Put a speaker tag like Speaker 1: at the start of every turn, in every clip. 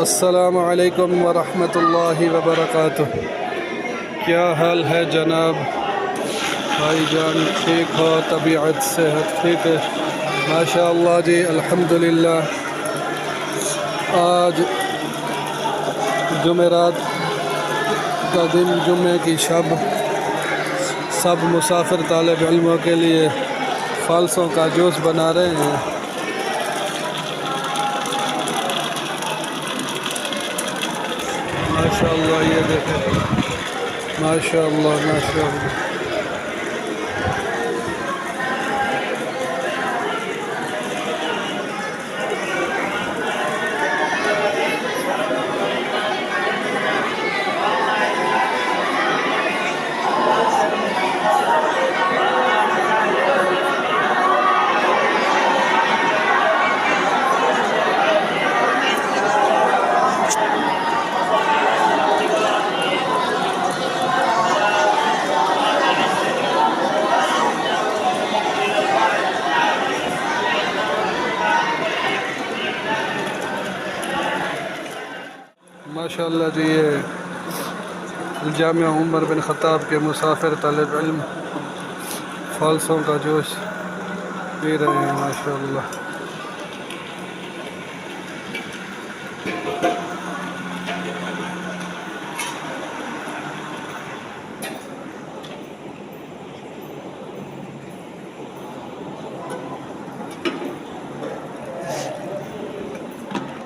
Speaker 1: अस्सलामु अलैकुम वरहमतुल्लाहि वबरकातुह। क्या हाल है जनाब भाईजान, ठीक हो? तबीयत सेहत ठीक है? माशाअल्लाह जी, अल्हम्दुलिल्लाह। आज जुमेरात का दिन, जुम्मे की शब, सब मुसाफिर तालिब इल्मों के लिए फालसों का जूस बना रहे हैं। माशाअल्लाह, ये देखें, माशाअल्लाह माशाअल्लाह। माशाअल्लाह जी, ये जामिया उमर बिन ख़त्ताब के मुसाफिर तालिब इल्म फालसों का जूस पी रहे हैं। माशाअल्लाह।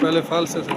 Speaker 1: पहले फालसे से